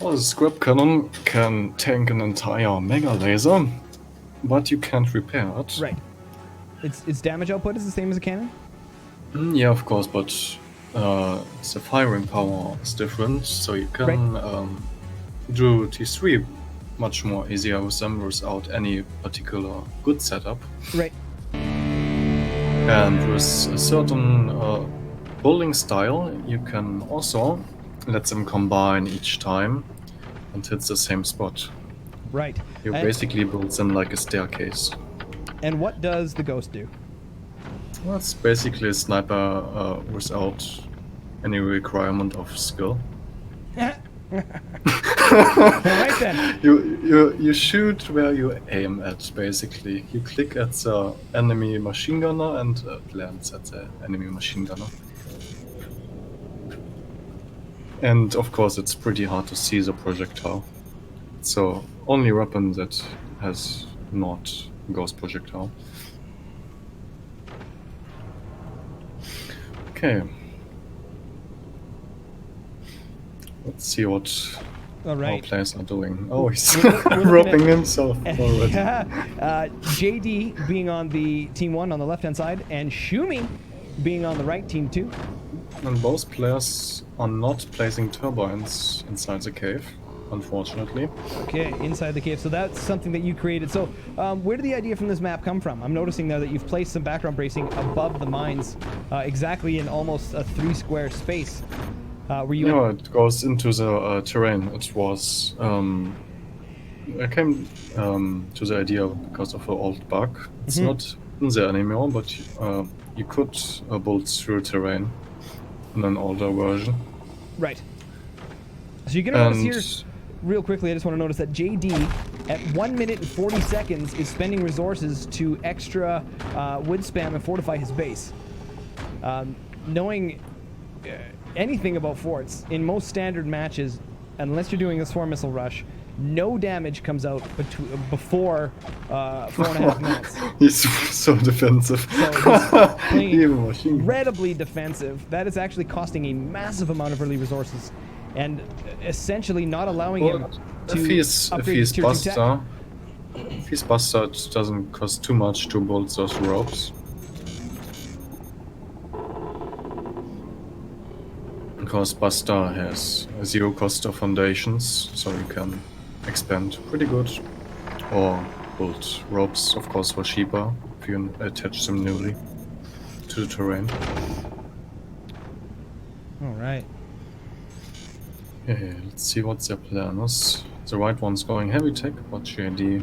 Well, the scrap cannon can tank an entire mega laser, but you can't repair it. Right. Its damage output is the same as a cannon? Yeah, of course, but the firing power is different, so you can do T3 much more easier with them without any particular good setup. Right. And with a certain building style, you can also let them combine each time and hit the same spot. Right. You basically build them like a staircase. And what does the Ghost do? Well, it's basically a sniper without any requirement of skill. Right then. You shoot where you aim at, basically. You click at the enemy machine gunner and it lands at the enemy machine gunner. And of course it's pretty hard to see the projectile. So only weapon that has not ghost projectile. Okay. Let's see what our players are doing. Oh, he's robbing himself already. JD being on the team 1 on the left-hand side, and Shumi being on the right, team 2. And both players are not placing turbines inside the cave, unfortunately. Okay, inside the cave. So that's something that you created. So where did the idea from this map come from? I'm noticing there that you've placed some background bracing above the mines, exactly in almost a 3-square space. Were you? No, it goes into the terrain. It was. I came to the idea because of an old bug. It's not in there anymore, but you could build through terrain in an older version. Right. So you're gonna notice here, real quickly, I just want to notice that JD at 1 minute and 40 seconds is spending resources to extra wood spam and fortify his base. Knowing anything about forts, in most standard matches, unless you're doing a swarm missile rush, no damage comes out before 4.5 minutes. He's so defensive. So he's playing incredibly defensive. That is actually costing a massive amount of early resources, and essentially not allowing him to if he's Buster, it doesn't cost too much to build those ropes. Because Buster has 0 cost of foundations, so you can expand pretty good. Or build ropes, of course, for cheaper if you attach them newly to the terrain. Alright. Okay, let's see what their plan is. The right one's going heavy tech, but JD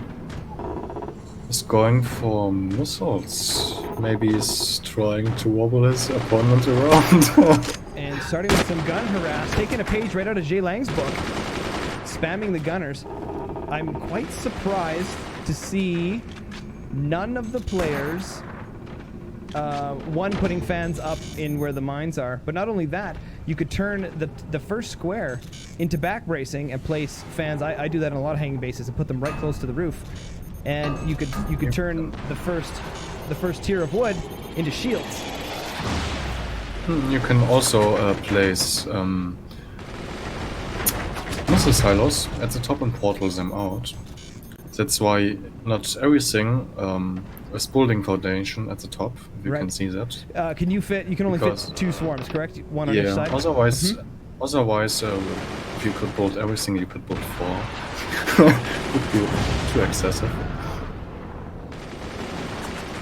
is going for missiles. Maybe he's trying to wobble his opponent around. And starting with some gun harass, taking a page right out of Jay Lang's book, spamming the gunners. I'm quite surprised to see none of the players, one putting fans up in where the mines are, but not only that, you could turn the first square into back bracing and place fans. I do that on a lot of hanging bases and put them right close to the roof, and you could turn the first tier of wood into shields. You can also place missile silos at the top and portal them out. That's why not everything is building foundation at the top. If you can see that. Can you fit? You can only fit 2 swarms, correct? One on each side. Otherwise, if you could build everything, you could build 4. Would be too excessive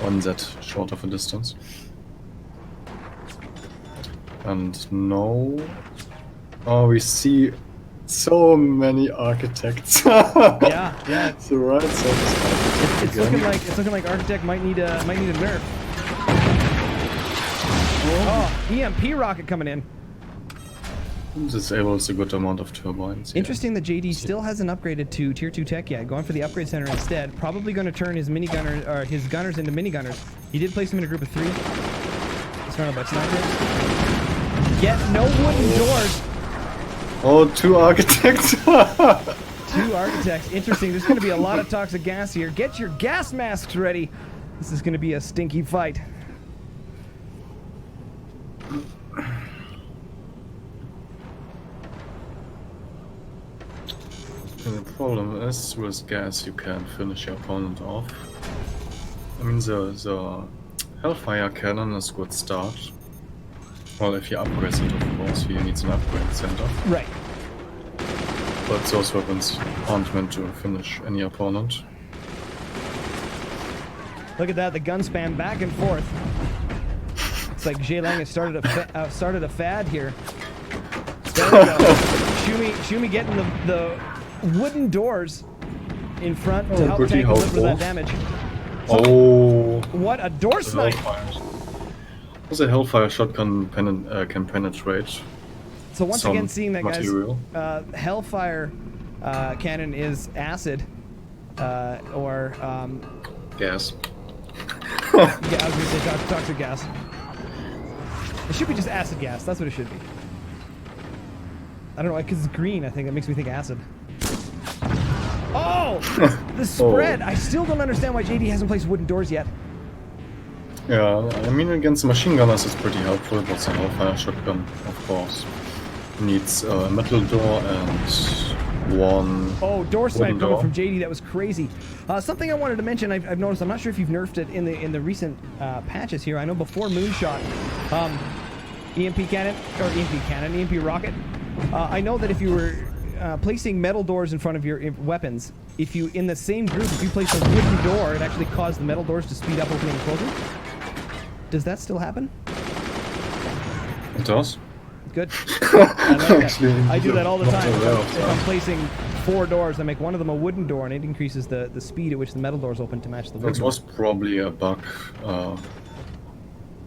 on that short of a distance. And no. Oh, we see so many architects. Yeah. It's the right side. It's looking like Architect might need a nerf. Oh, EMP rocket coming in. Disables a good amount of turbines. Interesting that JD still hasn't upgraded to tier 2 tech yet. Going for the upgrade center instead. Probably going to turn his his gunners into mini gunners. He did place them in a group of 3. Surrounded by snipers. Get no wooden doors. Oh, 2 architects. 2 architects. Interesting. There's going to be a lot of toxic gas here. Get your gas masks ready. This is going to be a stinky fight. And the problem is, with gas you can finish your opponent off. I mean, the Hellfire Cannon is a good start. Well, if you upgrade it, of course, he needs an upgrade center. Right. But those weapons aren't meant to finish any opponent. Look at that, the gun spam back and forth. It's like Jay Lang has started a fad here. There we go. Shumi getting the wooden doors in front to help tank a little bit of that damage. Oh! What a door snipe! The Hellfire shotgun can penetrate. So once again, seeing that, material. guys, Hellfire cannon is acid or gas. Yeah, I was gonna say toxic gas. It should be just acid gas. That's what it should be. I don't know, because it's green. I think that makes me think acid. Oh, the spread! I still don't understand why JD hasn't placed wooden doors yet. Yeah, I mean, against machine gunners it's pretty helpful, but the Hellfire shotgun, of course, needs a metal door and one door snipe door. from JD. That was crazy. Something I wanted to mention. I've noticed. I'm not sure if you've nerfed it in the recent patches here. I know before Moonshot, EMP rocket. I know that if you were placing metal doors in front of your weapons, if you in the same group, if you place a wooden door, it actually caused the metal doors to speed up opening and closing. Does that still happen? It does. Good. I like Actually, I do that all the time. If I'm placing 4 doors, I make one of them a wooden door, and it increases the speed at which the metal doors open to match the wooden. That was probably a bug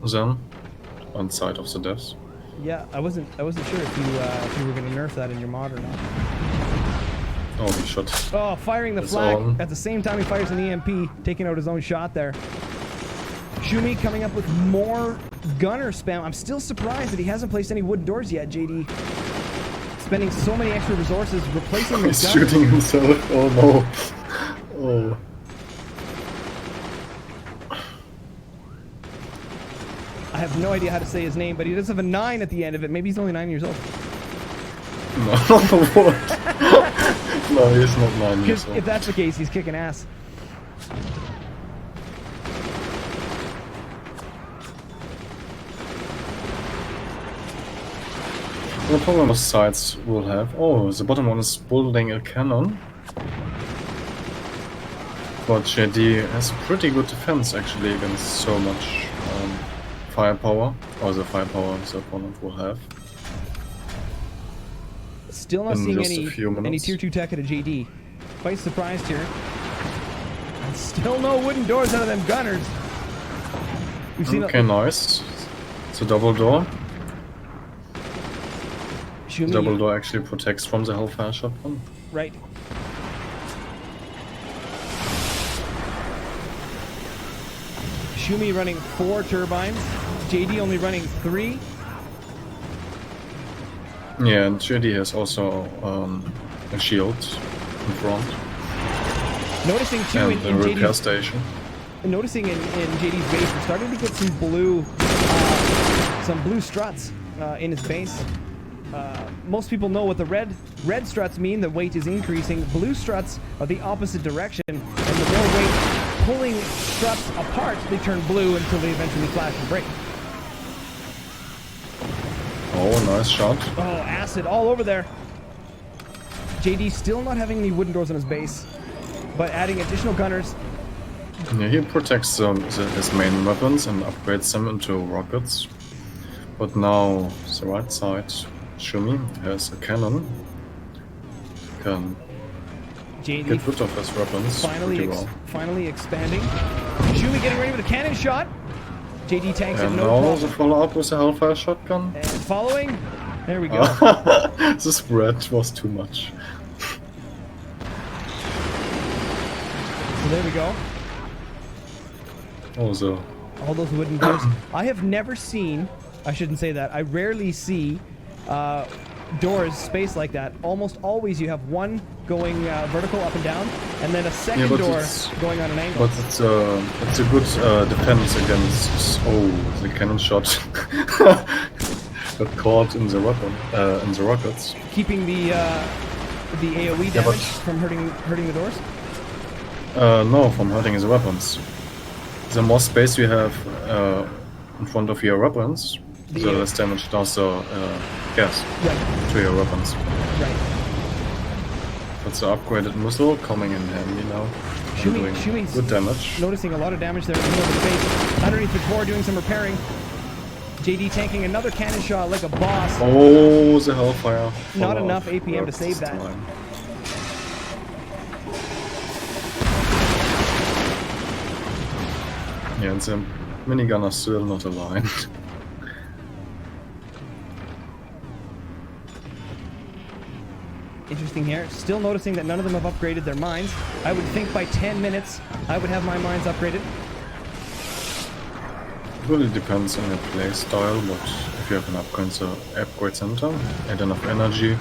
then, on side of the devs. Yeah, I wasn't sure if you were going to nerf that in your mod or not. Oh, he shot. Oh, firing the flak at the same time he fires an EMP, taking out his own shot there. Shumi coming up with more gunner spam. I'm still surprised that he hasn't placed any wooden doors yet, JD. Spending so many extra resources replacing the He's shooting himself. Oh no. Oh. I have no idea how to say his name, but he does have a 9 at the end of it. Maybe he's only 9 years old. No, what? No, he's not 9 years old. If that's the case, he's kicking ass. The problem both sides will have. Oh, the bottom one is building a cannon. But JD has pretty good defense actually against so much firepower, or the firepower the opponent will have. Still not seeing any tier 2 tech at a JD. Quite surprised here. And still no wooden doors out of them gunners. We've seen nice. It's a double door. Shumi. Double door actually protects from the Hellfire shotgun. Right. Shumi running 4 turbines. JD only running 3. Yeah, and JD has also a shield in front. Noticing too in the repair JD's station. Noticing in JD's base, we're starting to get some blue struts in his base. Most people know what the red struts mean. The weight is increasing. Blue struts are the opposite direction, and the more weight pulling struts apart, they turn blue until they eventually flash and break. Oh, nice shot. Oh, acid all over there. JD still not having any wooden doors on his base, but adding additional gunners. Yeah, he protects his main weapons and upgrades them into rockets. But now the right side, Shumi has a cannon. Can JD get rid of his weapons finally expanding. Shumi getting ready with a cannon shot. JD tanks it, and no now problem. the follow-up with a Hellfire shotgun. And following. There we go. The spread was too much. So there we go. Also, all those wooden doors. I have never seen, I shouldn't say that, I rarely see doors spaced like that. Almost always you have one going vertical up and down, and then a second door going on an angle. But it's a good defense against the cannon shot got caught in the weapon in the rockets. Keeping the The AoE Yeah, damage from hurting the doors? No, from hurting the weapons. The more space you have in front of your weapons, the less damage does the gas to your weapons. Right. That's the upgraded missile coming in handy now. Shumi's good damage. Noticing a lot of damage there in the middle of the base. Underneath the core, doing some repairing. JD tanking another cannon shot like a boss. Oh, the hellfire! Not enough APM to save that. Yeah, and the minigun are still not aligned. Interesting here. Still noticing that none of them have upgraded their mines. I would think by 10 minutes I would have my mines upgraded. It really depends on your play style, but if you have an upgrade center and enough energy,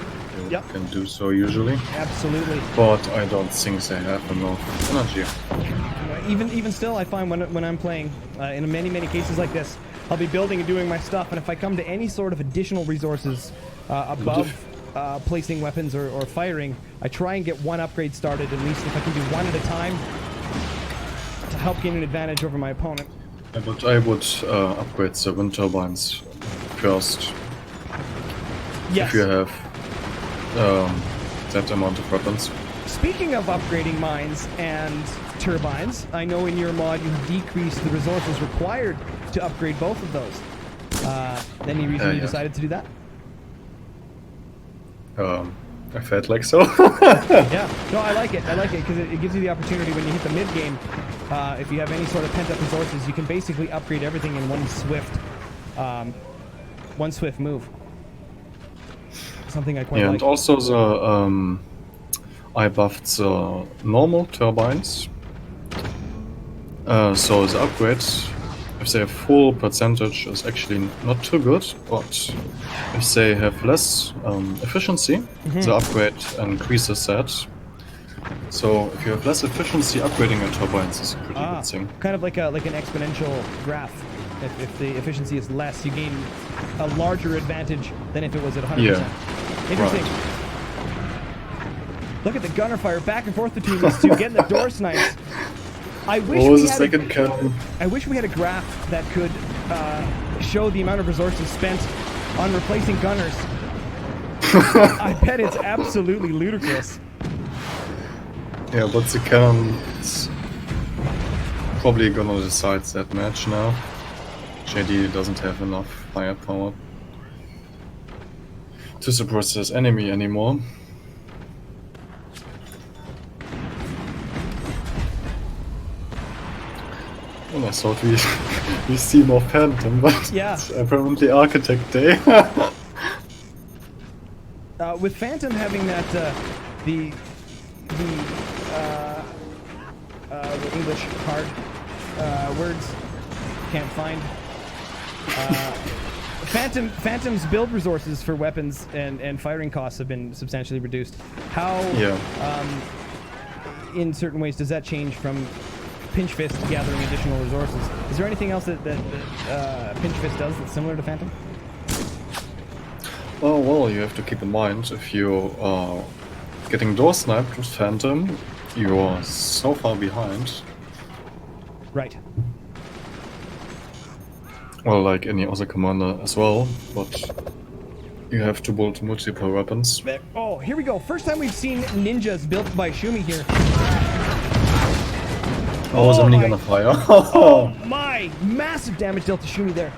you can do so usually. Absolutely. But I don't think they have enough energy. Even still, I find when I'm playing, in many cases like this, I'll be building and doing my stuff, and if I come to any sort of additional resources above placing weapons or firing, I try and get one upgrade started, at least if I can do one at a time, to help gain an advantage over my opponent. Yeah, but I would upgrade the wind turbines first. Yes. If you have that amount of weapons. Speaking of upgrading mines and turbines, I know in your mod you have decreased the resources required to upgrade both of those. Any reason you decided to do that? I felt like so. Yeah, no, I like it. I like it because it gives you the opportunity when you hit the mid game. If you have any sort of pent up resources, you can basically upgrade everything in one swift move. Something I quite like. And also the I buffed the normal turbines. So the upgrades, if they have full percentage, is actually not too good, but if they have less efficiency, the upgrade increases that. So if you have less efficiency, upgrading your turbines is a pretty good thing. Kind of like an exponential graph. If the efficiency is less, you gain a larger advantage than if it was at 100%. Yeah. Interesting. Right. Look at the gunner fire back and forth between these two, getting the door snipes. I wish we had a graph that could show the amount of resources spent on replacing gunners. I bet it's absolutely ludicrous. Yeah, but the cannon's probably gonna decide that match now. JD doesn't have enough firepower to suppress his enemy anymore. And I thought we see more Phantom, but it's apparently Architect Day. With Phantom having that the English hard words can't find. Phantom's build resources for weapons and firing costs have been substantially reduced. How, in certain ways, does that change from Pinch Fist gathering additional resources? Is there anything else that Pinch Fist does that's similar to Phantom? Oh, well, you have to keep in mind, if you are getting door sniped with Phantom, you are so far behind. Right. Well, like any other commander as well, but you have to build multiple weapons. Oh, here we go. First time we've seen ninjas built by Shumi here. Oh, the minigun fire. Oh my! Massive damage dealt to Shumi there.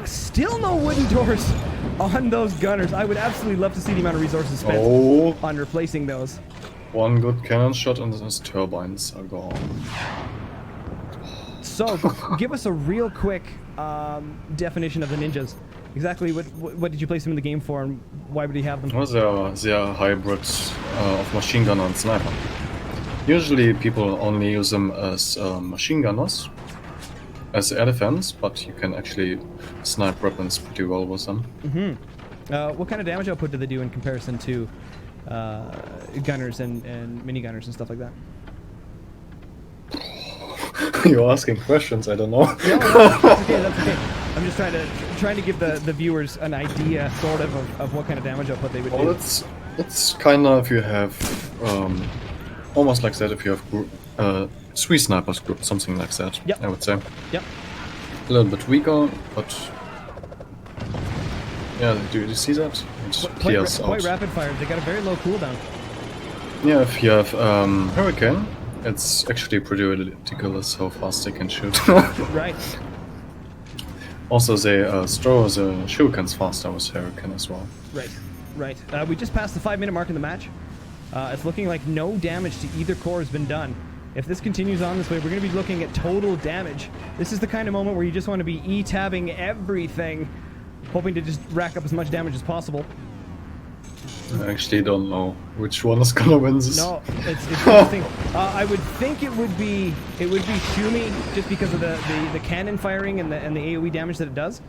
Still no wooden doors on those gunners. I would absolutely love to see the amount of resources spent on replacing those. One good cannon shot and those turbines are gone. So, give us a real quick definition of the ninjas. Exactly what did you place them in the game for, and why would you have them? Well, they are hybrids of machine gunner and sniper. Usually people only use them as machine gunners, as air defense, but you can actually snipe weapons pretty well with them. What kind of damage output do they do in comparison to gunners and minigunners and stuff like that? You're asking questions, I don't know. No, that's okay, that's okay. I'm just trying to give the viewers an idea, sort of what kind of damage output they would do. It's kind of if you have almost like that if you have 3 snipers group, something like that. Yep. I would say. Yep. A little bit weaker, but yeah. Do you see that? It clears out. Quite rapid fire. They got a very low cooldown. Yeah, if you have Hurricane, it's actually pretty ridiculous how fast they can shoot. Right. Also, they throw the shurikens faster with Hurricane as well. Right. Right. We just passed the 5-minute mark in the match. It's looking like no damage to either core has been done. If this continues on this way, we're going to be looking at total damage. This is the kind of moment where you just want to be E-tabbing everything, hoping to just rack up as much damage as possible. I actually don't know which one is gonna win this. No, it's interesting. I would think it would be Shumi just because of the cannon firing and the AoE damage that it does.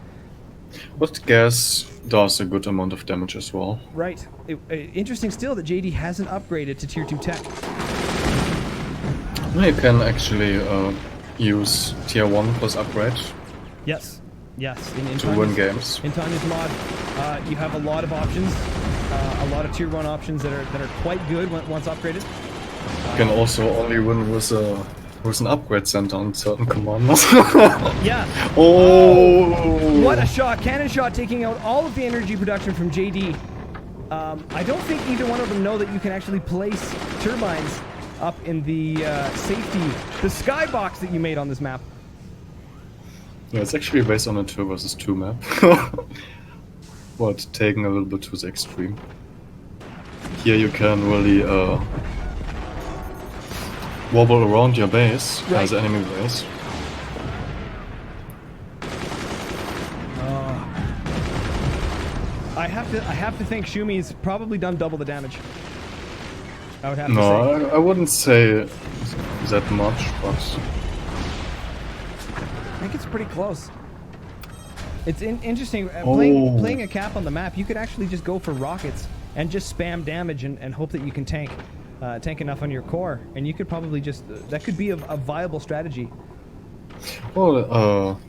But gas does a good amount of damage as well. Right. Interesting still that JD hasn't upgraded to tier 2 tech. You can actually use tier 1 plus upgrade. Yes. Yes. To win games. In Tanya's mod, you have a lot of options, a lot of tier 1 options that are quite good once upgraded. You can also only win with an upgrade center on certain commanders. Yeah. Oh! What a shot! Cannon shot taking out all of the energy production from JD. I don't think either one of them know that you can actually place turbines up in the the skybox that you made on this map. Yeah, it's actually based on a 2 versus 2 map. But taken a little bit to the extreme. Here you can really wobble around your base, right. The enemy base. I have to think Shumi's probably done double the damage. I would have to say. No, I wouldn't say that much, but I think it's pretty close. It's interesting. Playing a cap on the map, you could actually just go for rockets and just spam damage and hope that you can tank enough on your core, and you could probably just that could be a viable strategy. Well,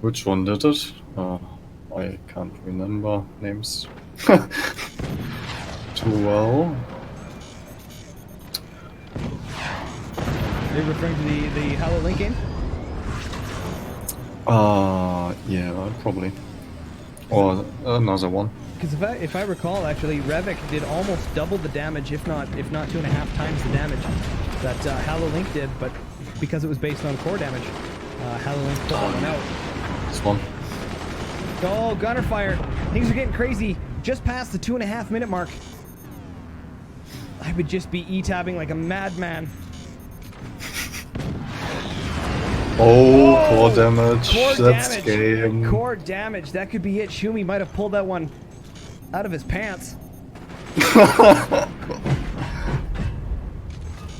which one did it? I can't remember names too well. Are you referring to the Halo Link game? Yeah, probably. Or another one. Because if I recall, actually, Revik did almost double the damage, if not 2.5 times the damage that Halo Link did, but because it was based on core damage, Halo Link pulled that one out. This one. Oh, gunner fire! Things are getting crazy. Just past the 2.5-minute mark. I would just be E-tabbing like a madman. Oh, core damage. Core That's damage. game. Core damage. That could be it. Shumi might have pulled that one out of his pants.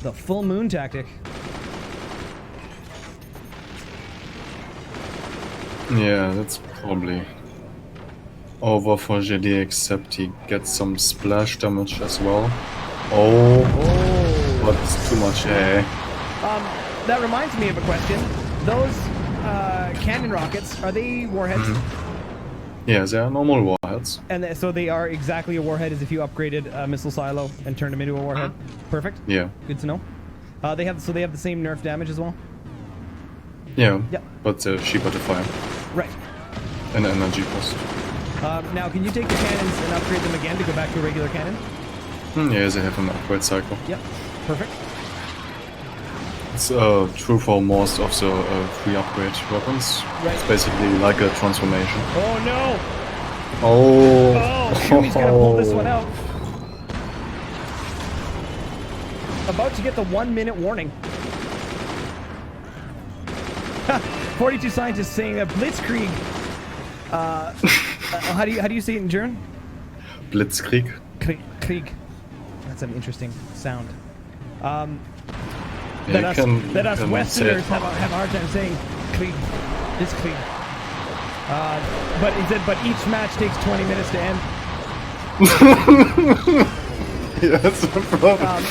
The full moon tactic. Yeah, that's probably over for JD, except he gets some splash damage as well. Oh. But it's too much, eh? That reminds me of a question. Those cannon rockets, are they warheads? Yeah, they are normal warheads. And so they are exactly a warhead as if you upgraded a missile silo and turned them into a warhead. Perfect. Yeah. Good to know. They have the same nerf damage as well. Yeah. Yep. But they're cheaper to fire. Right. And energy cost. Now, can you take the cannons and upgrade them again to go back to a regular cannon? Yeah, they have an upgrade cycle. Yep. Perfect. It's true for most of the free upgrade weapons. Right. It's basically like a transformation. Oh no! Oh! Oh, Shumi's gonna pull this one out. About to get the 1-minute warning. 42 scientists saying a blitzkrieg. How do you say it in German? Blitzkrieg. Krieg. That's an interesting sound. Yeah, that us Westerners have a hard time saying Krieg. It's Krieg. But he said, but each match takes 20 minutes to end. Yeah, that's the problem.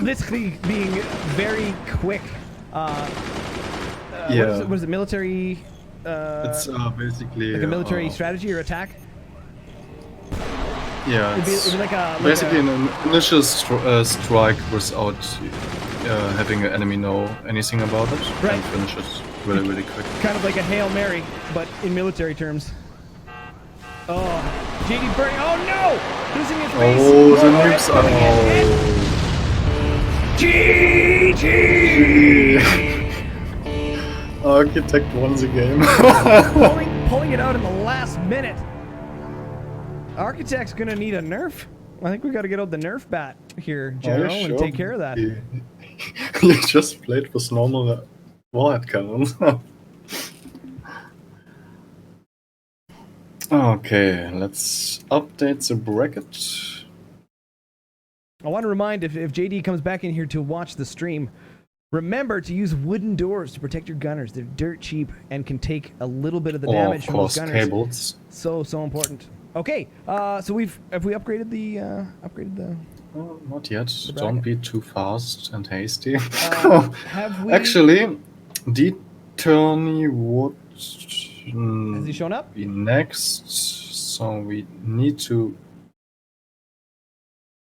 Blitzkrieg being very quick. Yeah. What is it? Military. It's basically like a military strategy or attack. Yeah, It'd it's be like a basically an initial strike without having an enemy know anything about it, Right. and finish it really, really quick. kind of like a Hail Mary, but in military terms. Oh, JD burning. Oh no! Losing his face. Oh, the More nukes coming in. GG! Architect won the game. pulling it out in the last minute. Architect's gonna need a nerf. I think we got to get out the nerf bat here, General, and take care of that. You just played with normal warhead cannons. Okay, let's update the bracket. I want to remind if JD comes back in here to watch the stream, remember to use wooden doors to protect your gunners. They're dirt cheap and can take a little bit of the damage from those gunners. Cables. So important. Okay, so have we upgraded the Oh, not yet. Don't be too fast and hasty. Have we actually? Tony would has he shown up? be next, so we need to